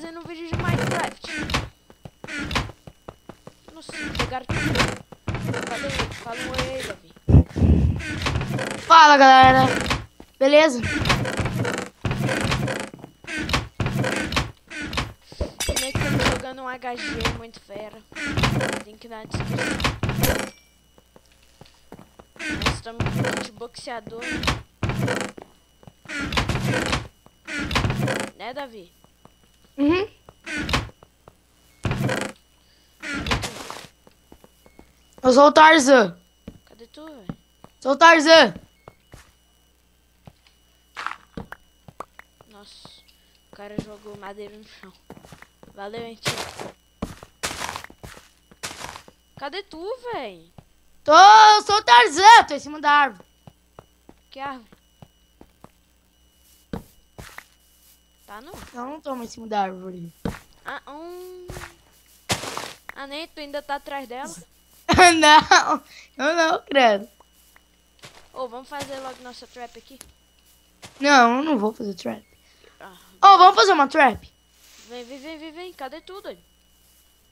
fazendo um vídeo de Minecraft. Nossa, pegaram tudo. Cadê? Fala um oi aí, Davi. Fala, galera. Beleza? Também estamos jogando um HG muito fera. Link na descrição. Nós estamos com de boxeador. Né, Davi? Uhum. Eu sou o Tarzan. Cadê tu, velho? Sou o Tarzan. Nossa, o cara jogou madeira no chão. Valeu, hein, tio. Cadê tu, velho? Eu sou o Tarzan. Tô em cima da árvore. Que árvore? Tá não? Eu não tô mais em cima da árvore. Ah, nem tu ainda tá atrás dela? Não, eu não, credo. Ô, vamos fazer logo nossa trap aqui? Não, eu não vou fazer trap. Ah, Oh, vamos fazer uma trap? vem. Cadê tu, doido?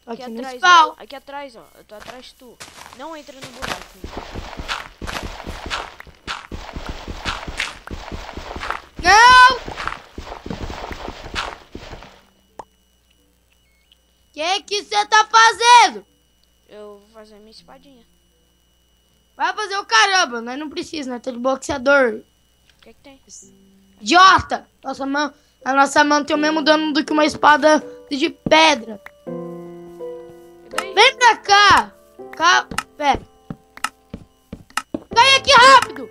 Tô aqui no atrás, spawn. ó. Aqui atrás, ó. Eu tô atrás de tu. Não entra no buraco. Não! Que você tá fazendo? Eu vou fazer minha espadinha. Vai fazer o caramba, nós não precisa, nós tá de boxeador. O que tem? Idiota! A nossa mão tem o mesmo dano do que uma espada de pedra. E daí? Vem pra cá! Pera. Cai aqui rápido!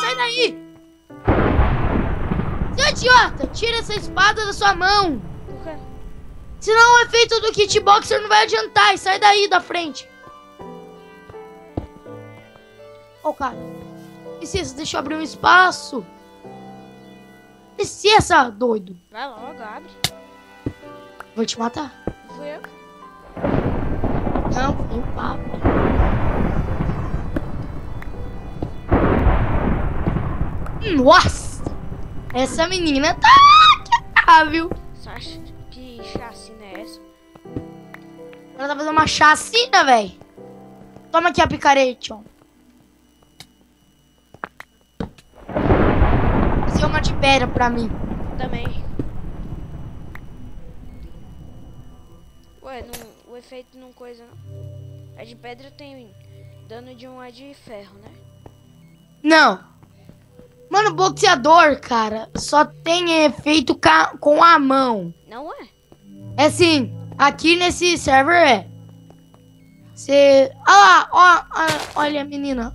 Sai daí! Seu idiota! Tira essa espada da sua mão! Por quê? Senão o efeito do kitboxer não vai adiantar. E sai daí da frente. Ô, cara. Licença, deixa eu abrir um espaço. Licença, doido. Vai logo, abre. Vou te matar. Não fui eu. Não, foi o papo. Nossa! Essa menina tá viu? Você acha que chacina é essa? Ela tá fazendo uma chacina, velho. Toma aqui a picarete, ó. Fazer uma de pedra pra mim. Também. Ué, não, o efeito não coisa não. A de pedra tem dano de um de ferro, né? Não. Mano, boxeador, cara, só tem efeito com a mão. Não é? É assim, aqui nesse server é. Você... Ah lá, ó, olha a menina,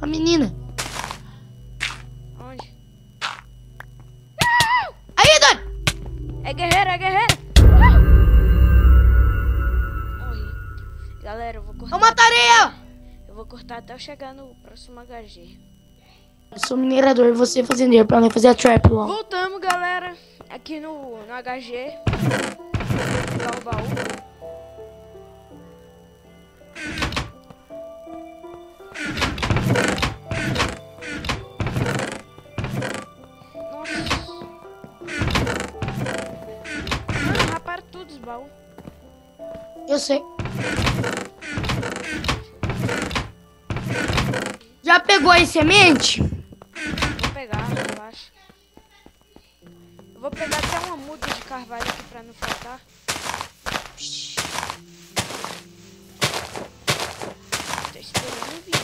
Onde? Aí, doido! É guerreira! Morri. Galera, eu vou cortar. Eu matarei ela! Eu vou cortar até eu chegar no próximo HG. Eu sou minerador e você fazendeiro pra nós fazer a trap logo. Voltamos, galera. Aqui no HG. Pegar o baú. Nossa. Mano, raparam tudo os baús. Eu sei. Já pegou aí semente? Vou pegar, relaxa. Eu vou pegar até uma muda de carvalho aqui pra não faltar. Tô esperando o vídeo,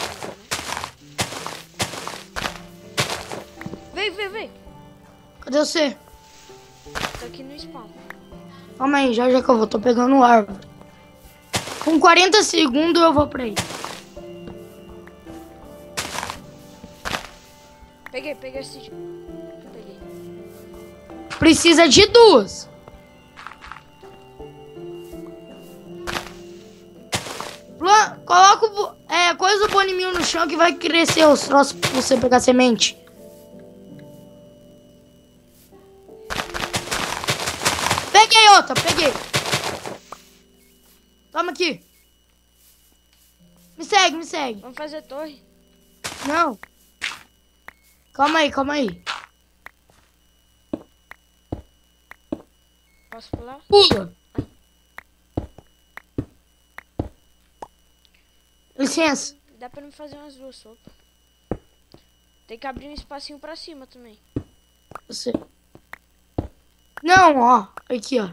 né? Vem. Cadê você? Tô aqui no spawn. Calma aí, já que eu vou. Tô pegando árvore. Com 40 segundos eu vou pra aí. Peguei esse... Peguei. Precisa de duas. Coloca coisa do boniminho no chão que vai crescer os troços pra você pegar semente. Peguei outra, peguei. Toma aqui. Me segue. Vamos fazer torre. Não. Calma aí. Posso pular? Pula. Licença. Dá pra me fazer umas duas sopas. Tem que abrir um espacinho pra cima também. Você. Não, ó. Aqui, ó.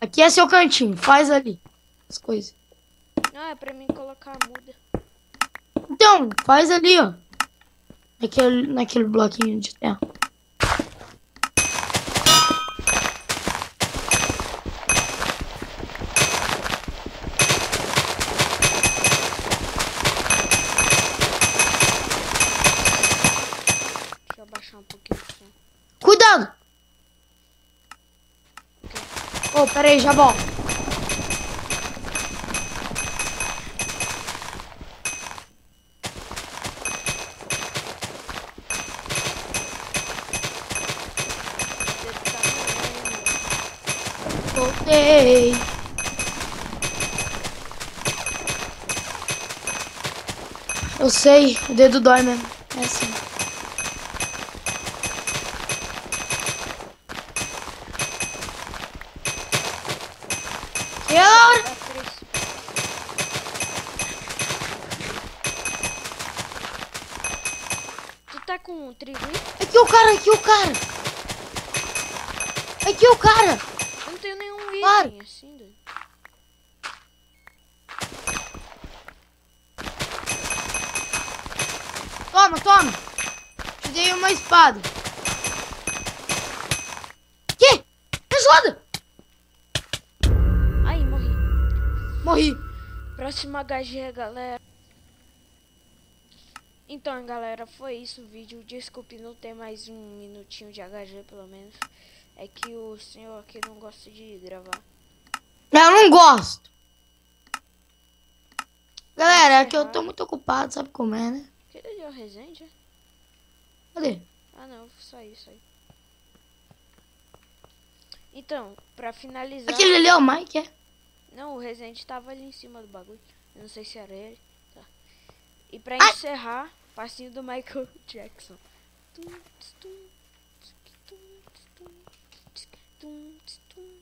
Aqui é seu cantinho. Faz ali as coisas. Não, é pra mim colocar a muda. Então, faz ali, ó. Naquele bloquinho de terra. Deixa eu abaixar um pouquinho o som. Cuidado! Ô, pera aí, já volto. Voltei. Eu sei, o dedo dói mesmo. É assim. E agora? Tu tá com um trigo aí? Aqui o cara, aqui o cara. Aqui o cara. Eu não tenho nenhum item Para. assim, doido. Toma, toma. Te dei uma espada. Que? Me ajuda. Aí, morri. Morri. Próximo HG, galera. Então, galera, foi isso o vídeo. Desculpe não ter mais um minutinho de HG, pelo menos. É que o senhor aqui não gosta de gravar. Eu não gosto. Galera, é que eu tô muito ocupado, sabe como é, né? Cadê o Resende? Cadê? Ah, não, só isso aí. Então, pra finalizar... Aquele ali é o Mike, é? Não, o Resende tava ali em cima do bagulho. Eu não sei se era ele. Tá. E pra Ai! encerrar, passinho do Michael Jackson. Tum, tum, tum, tum, tum, tum, tum.